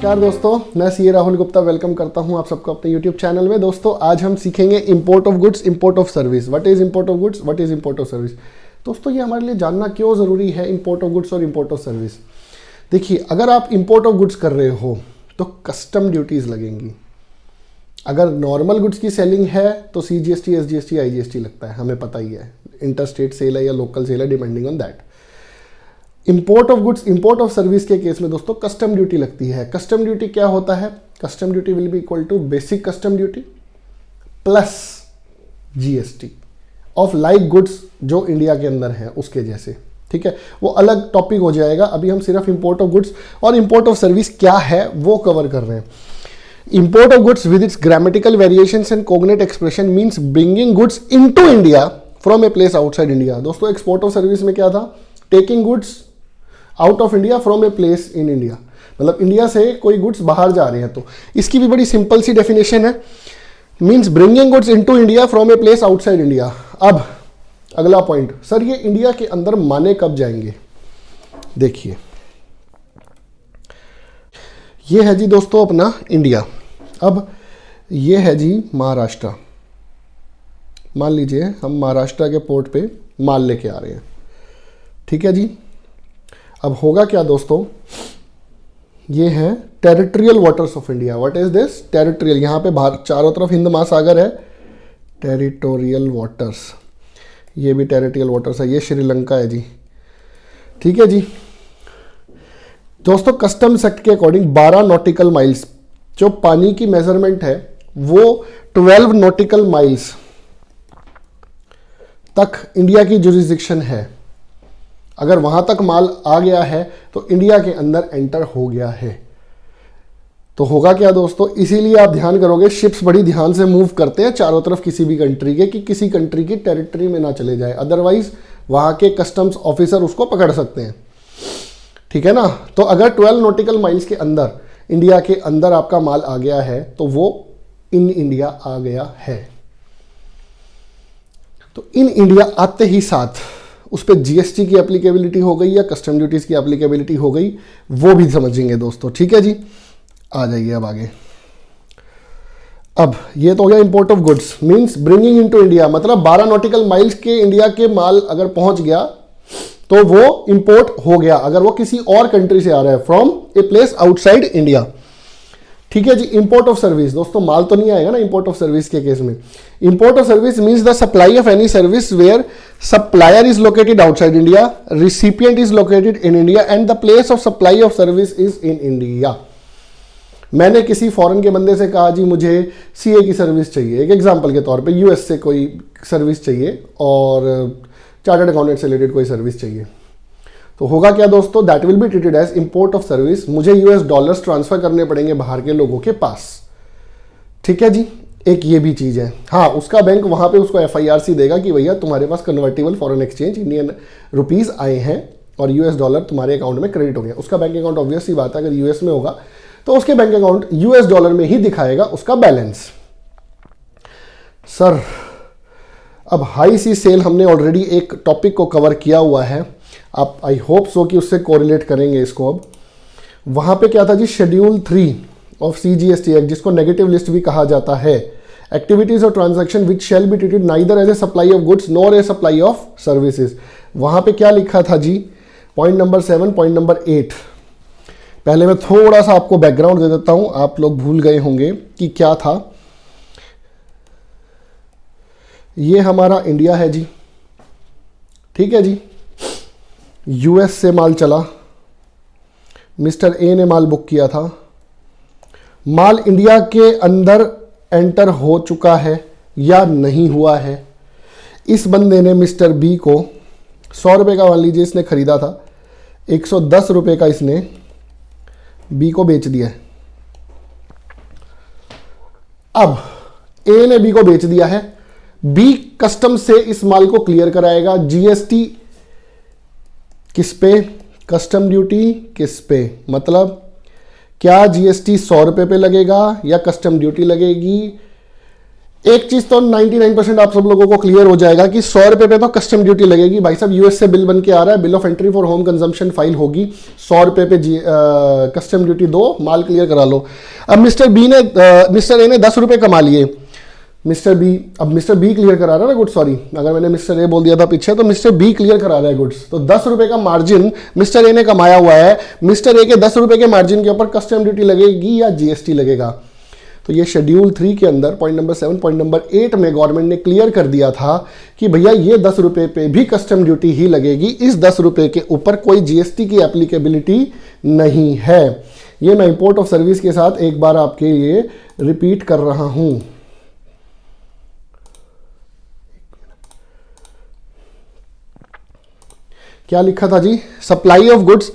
नमस्कार दोस्तों, मैं सीए राहुल गुप्ता वेलकम करता हूं आप सबको अपने यूट्यूब चैनल में। दोस्तों आज हम सीखेंगे import of goods, import of service. What is import of goods, what is import of service. दोस्तों ये हमारे लिए जानना क्यों ज़रूरी है, इंपोर्ट ऑफ गुड्स और इंपोर्ट ऑफ सर्विस। देखिए, अगर आप इंपोर्ट ऑफ गुड्स कर रहे हो तो कस्टम ड्यूटीज़ लगेंगी। अगर नॉर्मल गुड्स की सेलिंग है तो CGST, SGST, IGST लगता है, हमें पता ही है। इंटर स्टेट सेल है या लोकल सेल है, depending on that. Import of goods, import of service के केस में दोस्तों कस्टम ड्यूटी लगती है। कस्टम ड्यूटी क्या होता है? Custom duty will be equal to basic custom duty plus GST of like goods जो इंडिया के अंदर है उसके जैसे। ठीक है, वो अलग टॉपिक हो जाएगा। अभी हम सिर्फ इंपोर्ट ऑफ गुड्स और इंपोर्ट ऑफ सर्विस क्या है वो कवर कर रहे हैं। Import of goods with its grammatical variations and cognate expression means bringing goods into India from a place outside India. दोस्तों एक्सपोर्ट ऑफ सर्विस में क्या था? Taking goods out of India from a place in India, मतलब India से कोई goods बाहर जा रहे हैं। तो इसकी भी बड़ी सिंपल सी डेफिनेशन है, means bringing goods into India from a place outside India. अब अगला पॉइंट, सर ये इंडिया के अंदर माने कब जाएंगे? देखिए ये है जी दोस्तों अपना इंडिया। अब ये है जी महाराष्ट्र। मान लीजिए हम महाराष्ट्र के पोर्ट पे माल लेके आ रहे हैं। ठीक है जी, अब होगा क्या दोस्तों, ये है territorial waters of India. What is this? Territorial. यहाँ पे चारों तरफ हिंद महासागर है, टेरिटोरियल वाटर्स। ये भी टेरिटोरियल वाटर्स है, ये श्रीलंका है जी। ठीक है जी दोस्तों, कस्टम्स एक्ट के अकॉर्डिंग 12 नॉटिकल माइल्स जो पानी की मेजरमेंट है वो 12 नॉटिकल माइल्स तक इंडिया की जुरिस्डिक्शन है। अगर वहां तक माल आ गया है तो इंडिया के अंदर एंटर हो गया है। तो होगा क्या दोस्तों, इसीलिए आप ध्यान करोगे शिप्स बड़ी ध्यान से मूव करते हैं चारों तरफ किसी भी कंट्री के, कि किसी कंट्री की टेरिटरी में ना चले जाए, अदरवाइज वहां के कस्टम्स ऑफिसर उसको पकड़ सकते हैं। ठीक है ना। तो अगर 12 नॉटिकल माइल्स के अंदर इंडिया के अंदर आपका माल आ गया है तो वो इन इंडिया आ गया है। तो इन इंडिया आते ही साथ उस पर GST की एप्लीकेबिलिटी हो गई या कस्टम ड्यूटीज की एप्लीकेबिलिटी हो गई, वो भी समझेंगे दोस्तों। ठीक है जी, आ जाइए अब आगे। अब ये तो हो गया import of goods, means bringing into India, मतलब 12 नॉटिकल माइल्स के इंडिया के माल अगर पहुंच गया तो वो इंपोर्ट हो गया, अगर वो किसी और कंट्री से आ रहा है, from a place outside India. ठीक है जी। इंपोर्ट ऑफ सर्विस, दोस्तों माल तो नहीं आएगा ना इंपोर्ट ऑफ सर्विस के केस में। Import of service means the supply of any service where supplier is located outside India, recipient is located in India and the place of supply of service is in India. मैंने किसी foreign के बंदे से कहा जी मुझे CA की service चाहिए, एक एग्जांपल के तौर पे US से कोई सर्विस चाहिए और चार्टर्ड अकाउंटेंट से रिलेटेड कोई सर्विस चाहिए, तो होगा क्या दोस्तों, that will be treated as import of service. मुझे US डॉलर्स ट्रांसफर करने पड़ेंगे बाहर के लोगों के पास। ठीक है जी, एक ये भी चीज है। हाँ, उसका बैंक वहां पे उसको FIRC देगा कि भैया तुम्हारे पास convertible foreign exchange Indian rupees आए हैं और US डॉलर तुम्हारे अकाउंट में क्रेडिट हो गया। उसका बैंक अकाउंट ऑब्वियस सी बात है, अगर US में होगा तो उसके बैंक अकाउंट US डॉलर में ही दिखाएगा उसका बैलेंस। सर अब हाई सी सेल हमने ऑलरेडी एक टॉपिक को कवर किया हुआ है, आप आई होप सो कि उससे कोरिलेट करेंगे इसको। अब वहां पे क्या था जी, शेड्यूल 3 ऑफ CGST एक्ट, जिसको नेगेटिव लिस्ट भी कहा जाता है, एक्टिविटीज और transaction which shall be treated neither as a supply of goods nor a supply of services. वहां पे क्या लिखा था जी, पॉइंट नंबर 7, पॉइंट नंबर 8। पहले मैं थोड़ा सा आपको बैकग्राउंड दे देता हूं, आप लोग भूल गए होंगे कि क्या था। ये हमारा इंडिया है जी। ठीक है जी, US से माल चला, मिस्टर A ने माल बुक किया था, माल इंडिया के अंदर एंटर हो चुका है या नहीं हुआ है। इस बंदे ने मिस्टर B को 100 रुपये का, मान लीजिए इसने खरीदा था, 110 रुपये का इसने B को बेच दिया है। अब A ने B को बेच दिया है, B कस्टम से इस माल को क्लियर कराएगा। GST किस पे? कस्टम ड्यूटी किस पे? मतलब क्या GST 100 रुपये पे लगेगा या कस्टम ड्यूटी लगेगी एक चीज तो 99% आप सब लोगों को क्लियर हो जाएगा कि 100 रुपए पे तो कस्टम ड्यूटी लगेगी। भाई साहब यूएस से बिल बन के आ रहा है, bill of entry for home consumption file होगी, 100 रुपए पे कस्टम ड्यूटी दो, माल क्लियर करा लो। अब मिस्टर ए ने 10 रुपए कमा लिए, मिस्टर बी क्लियर करा रहा है ना गुड्स, सॉरी अगर मैंने मिस्टर ए बोल दिया था पीछे, तो मिस्टर बी क्लियर करा रहा है गुड्स। तो 10 रुपए का मार्जिन मिस्टर ए ने कमाया हुआ है, मिस्टर ए के 10 रुपए के मार्जिन के ऊपर कस्टम ड्यूटी लगेगी या जीएसटी लगेगा। तो ये शेड्यूल 3 के अंदर पॉइंट नंबर 7 पॉइंट नंबर 8 में गवर्नमेंट ने क्लियर कर दिया था कि भैया ये 10 रुपए पे भी कस्टम ड्यूटी ही लगेगी, इस 10 रुपए के ऊपर कोई जीएसटी की एप्लीकेबिलिटी नहीं है। ये मैं इंपोर्ट ऑफ सर्विस के साथ एक बार आपके लिए रिपीट कर रहा हूं। क्या लिखा था जी, सप्लाई ऑफ गुड्स,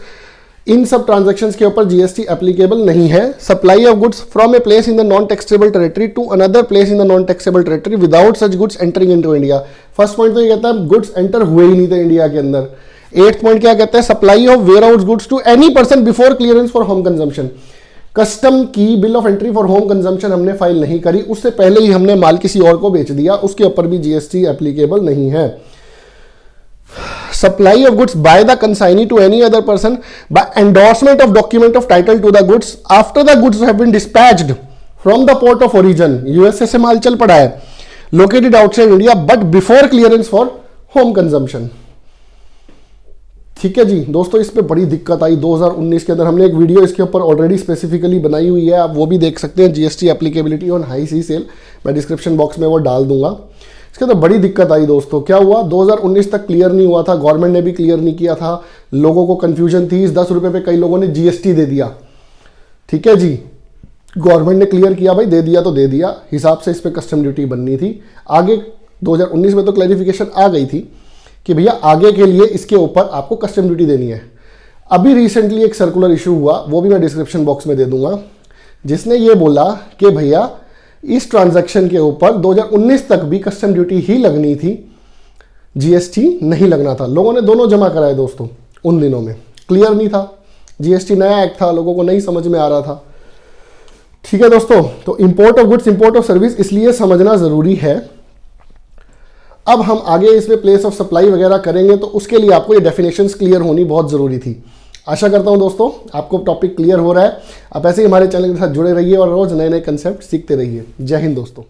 इन सब ट्रांजैक्शंस के ऊपर जीएसटी एप्लीकेबल नहीं है। Supply of goods from a place in the non taxable territory to another place in the non taxable territory without such goods entering into India. First point तो ये कहता है गुड्स एंटर हुए ही नहीं थे India के अंदर। 8th पॉइंट क्या कहता है, supply of warehouse goods to any person before clearance for home consumption. Custom की bill of entry for home consumption हमने फाइल नहीं करी, उससे पहले ही हमने माल किसी और को बेच दिया, उसके ऊपर भी जीएसटी एप्लीकेबल नहीं है। Supply of goods by the consignee to any other person by endorsement of document of title to the goods after the goods have been dispatched from the port of origin, USA से माल चल पड़ा है, located outside India but before clearance for home consumption। ठीक है जी दोस्तों, इस पे बड़ी दिक्कत आई 2019 के अंदर। हमने एक वीडियो इसके ऊपर ऑलरेडी स्पेसिफिकली बनाई हुई है, आप वो भी देख सकते हैं, GST applicability on high sea sale, मैं डिस्क्रिप्शन बॉक्स में वो डाल दूंगा। इसके अंदर बड़ी दिक्कत आई दोस्तों। क्या हुआ, 2019 तक क्लियर नहीं हुआ था, गवर्नमेंट ने भी क्लियर नहीं किया था, लोगों को कंफ्यूजन थी। इस 10 रुपए पे कई लोगों ने जीएसटी दे दिया। ठीक है जी, गवर्नमेंट ने क्लियर किया, भाई दे दिया तो दे दिया, हिसाब से इस पे कस्टम ड्यूटी बननी थी। आगे 2019 में तो क्लैरिफिकेशन आ गई थी कि भैया आगे के लिए इसके ऊपर आपको कस्टम ड्यूटी देनी है। अभी रिसेंटली एक सर्कुलर इशू हुआ, वो भी मैं डिस्क्रिप्शन बॉक्स में दे दूंगा, जिसने ये बोला कि भैया इस ट्रांजैक्शन के ऊपर 2019 तक भी कस्टम ड्यूटी ही लगनी थी, जीएसटी नहीं लगना था। लोगों ने दोनों जमा कराए दोस्तों, उन दिनों में क्लियर नहीं था, जीएसटी नया एक्ट था, लोगों को नहीं समझ में आ रहा था। ठीक है दोस्तों, तो import of goods import of service इसलिए समझना जरूरी है। अब हम आगे इसमें प्लेस ऑफ सप्लाई वगैरह करेंगे, तो उसके लिए आपको ये डेफिनेशंस क्लियर होनी बहुत जरूरी थी। आशा करता हूं दोस्तों आपको टॉपिक क्लियर हो रहा है। आप ऐसे ही हमारे चैनल के साथ जुड़े रहिए और रोज नए नए कंसेप्ट सीखते रहिए। जय हिंद दोस्तों।